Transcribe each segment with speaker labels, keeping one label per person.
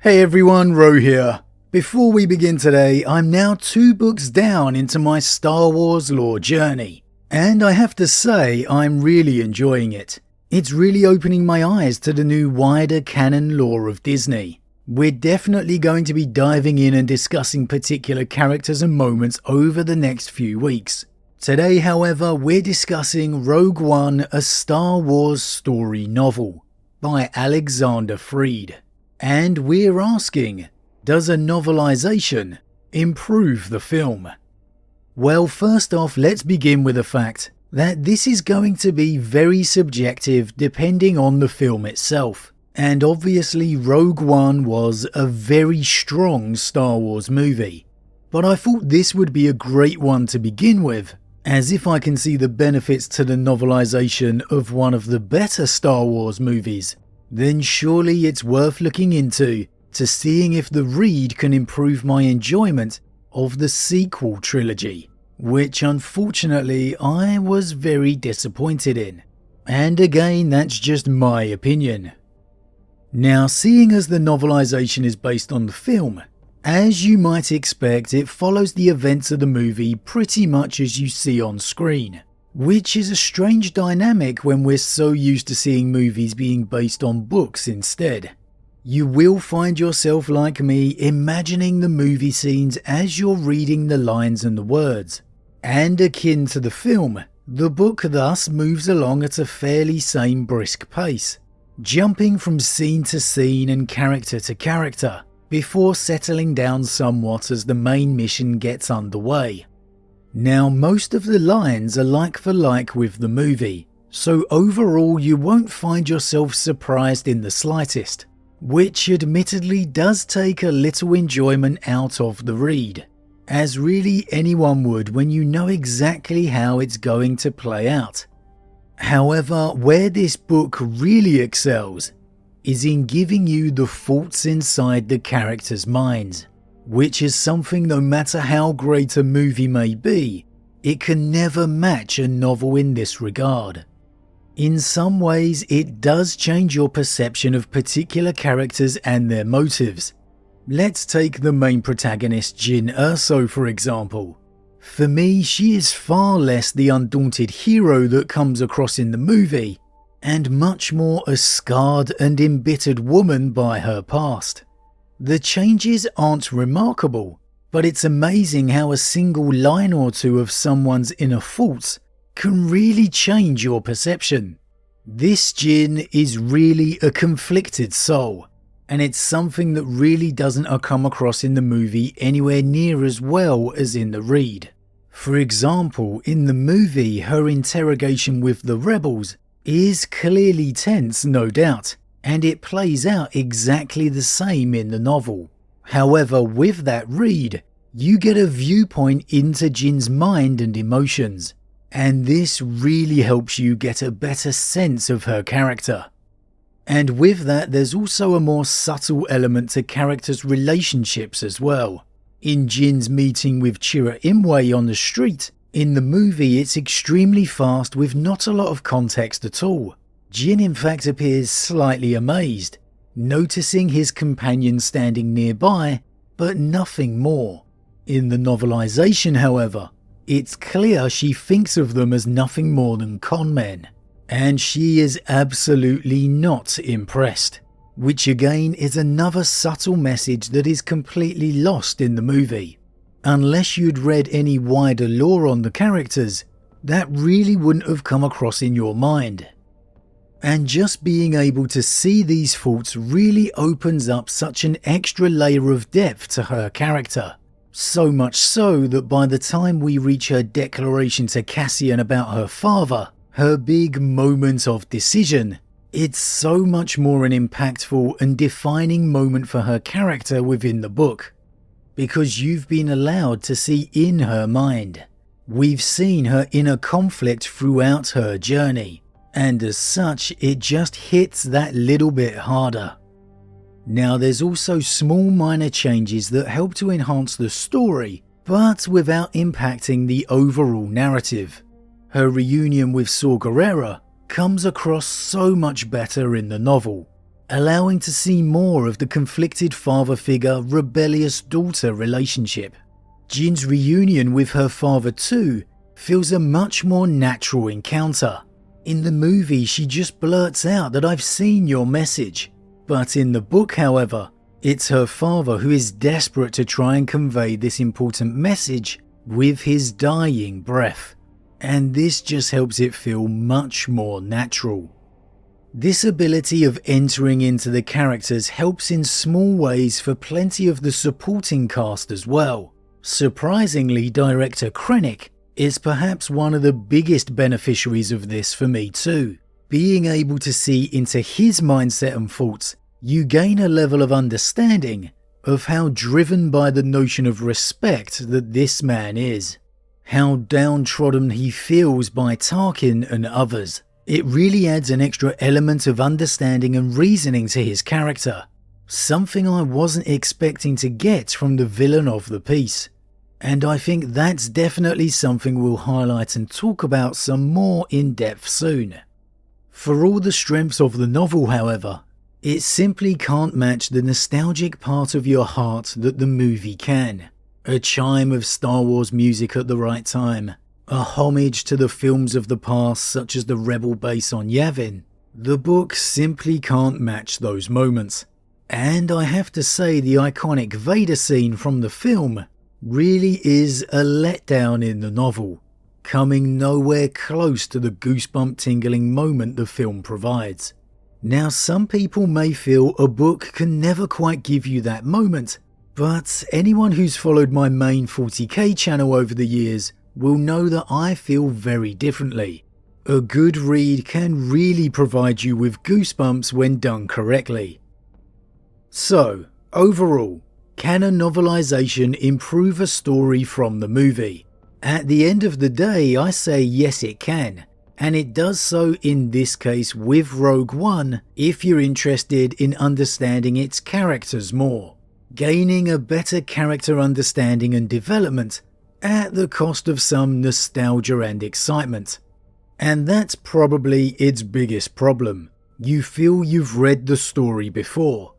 Speaker 1: Hey everyone, Ro here. Before we begin today, I'm now 2 books down into my Star Wars lore journey, and I have to say I'm really enjoying it. It's really opening my eyes to the new wider canon lore of Disney. We're definitely going to be diving in and discussing particular characters and moments over the next few weeks. Today, however, we're discussing Rogue One, a Star Wars story novel by Alexander Freed. And we're asking, does a novelisation improve the film? Well, first off, let's begin with the fact that this is going to be very subjective depending on the film itself. And obviously Rogue One was a very strong Star Wars movie. But I thought this would be a great one to begin with, as if I can see the benefits to the novelisation of one of the better Star Wars movies, then surely it's worth looking into to seeing if the read can improve my enjoyment of the sequel trilogy, which unfortunately I was very disappointed in. And again, that's just my opinion. Now, seeing as the novelisation is based on the film, as you might expect, it follows the events of the movie pretty much as you see on screen, which is a strange dynamic when we're so used to seeing movies being based on books instead. You will find yourself, like me, imagining the movie scenes as you're reading the lines and the words. And akin to the film, the book thus moves along at a fairly same brisk pace, jumping from scene to scene and character to character, before settling down somewhat as the main mission gets underway. Now, most of the lines are like for like with the movie, so overall you won't find yourself surprised in the slightest, which admittedly does take a little enjoyment out of the read, as really anyone would when you know exactly how it's going to play out. However, where this book really excels is in giving you the thoughts inside the characters' minds, which is something, no matter how great a movie may be, it can never match a novel in this regard. In some ways, it does change your perception of particular characters and their motives. Let's take the main protagonist, Jyn Erso, for example. For me, she is far less the undaunted hero that comes across in the movie, and much more a scarred and embittered woman by her past. The changes aren't remarkable, but it's amazing how a single line or two of someone's inner thoughts can really change your perception. This Jyn is really a conflicted soul, and it's something that really doesn't come across in the movie anywhere near as well as in the read. For example, in the movie, her interrogation with the rebels is clearly tense, no doubt, and it plays out exactly the same in the novel. However, with that read, you get a viewpoint into Jyn's mind and emotions, and this really helps you get a better sense of her character. And with that, there's also a more subtle element to characters' relationships as well. In Jyn's meeting with Chirrut Imwe on the street, in the movie it's extremely fast with not a lot of context at all. Jyn in fact appears slightly amazed, noticing his companion standing nearby, but nothing more. In the novelisation, however, it's clear she thinks of them as nothing more than con men, and she is absolutely not impressed, which again is another subtle message that is completely lost in the movie. Unless you'd read any wider lore on the characters, that really wouldn't have come across in your mind. And just being able to see these thoughts really opens up such an extra layer of depth to her character. So much so that by the time we reach her declaration to Cassian about her father, her big moment of decision, it's so much more an impactful and defining moment for her character within the book, because you've been allowed to see in her mind. We've seen her inner conflict throughout her journey, and as such, it just hits that little bit harder. Now, there's also small minor changes that help to enhance the story, but without impacting the overall narrative. Her reunion with Saw Gerrera comes across so much better in the novel, allowing to see more of the conflicted father figure, rebellious daughter relationship. Jin's reunion with her father too feels a much more natural encounter. In the movie, she just blurts out that I've seen your message. But in the book, however, it's her father who is desperate to try and convey this important message with his dying breath. And this just helps it feel much more natural. This ability of entering into the characters helps in small ways for plenty of the supporting cast as well. Surprisingly, director Krennic is perhaps one of the biggest beneficiaries of this for me too. Being able to see into his mindset and thoughts, you gain a level of understanding of how driven by the notion of respect that this man is. How downtrodden he feels by Tarkin and others. It really adds an extra element of understanding and reasoning to his character. Something I wasn't expecting to get from the villain of the piece. And I think that's definitely something we'll highlight and talk about some more in depth soon. For all the strengths of the novel, however, it simply can't match the nostalgic part of your heart that the movie can. A chime of Star Wars music at the right time, a homage to the films of the past such as the Rebel base on Yavin. The book simply can't match those moments. And I have to say the iconic Vader scene from the film really is a letdown in the novel, coming nowhere close to the goosebump tingling moment the film provides. Now, some people may feel a book can never quite give you that moment, but anyone who's followed my main 40k channel over the years will know that I feel very differently. A good read can really provide you with goosebumps when done correctly. So, overall, can a novelisation improve a story from the movie? At the end of the day, I say yes it can. And it does so in this case with Rogue One if you're interested in understanding its characters more, gaining a better character understanding and development at the cost of some nostalgia and excitement. And that's probably its biggest problem. You feel you've read the story before,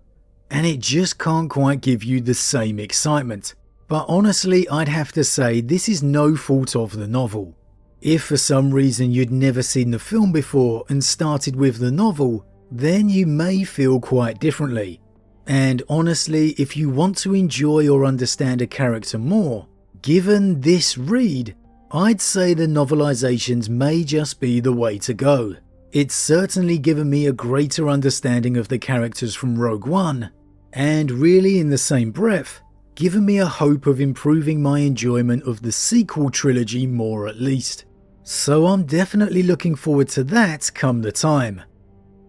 Speaker 1: and it just can't quite give you the same excitement. But honestly, I'd have to say this is no fault of the novel. If for some reason you'd never seen the film before and started with the novel, then you may feel quite differently. And honestly, if you want to enjoy or understand a character more, given this read, I'd say the novelizations may just be the way to go. It's certainly given me a greater understanding of the characters from Rogue One, and really in the same breath, given me a hope of improving my enjoyment of the sequel trilogy more at least. So I'm definitely looking forward to that come the time.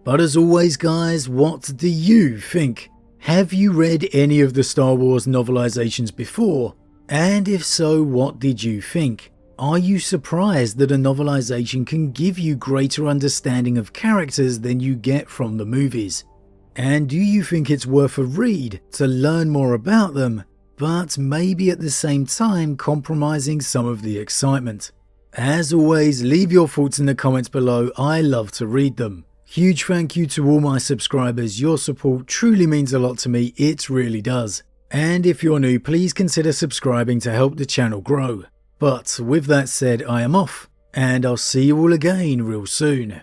Speaker 1: But as always guys, what do you think? Have you read any of the Star Wars novelizations before? And if so, what did you think? Are you surprised that a novelization can give you greater understanding of characters than you get from the movies? And do you think it's worth a read to learn more about them, but maybe at the same time compromising some of the excitement? As always, leave your thoughts in the comments below, I love to read them. Huge thank you to all my subscribers, your support truly means a lot to me, it really does. And if you're new, please consider subscribing to help the channel grow. But with that said, I am off, and I'll see you all again real soon.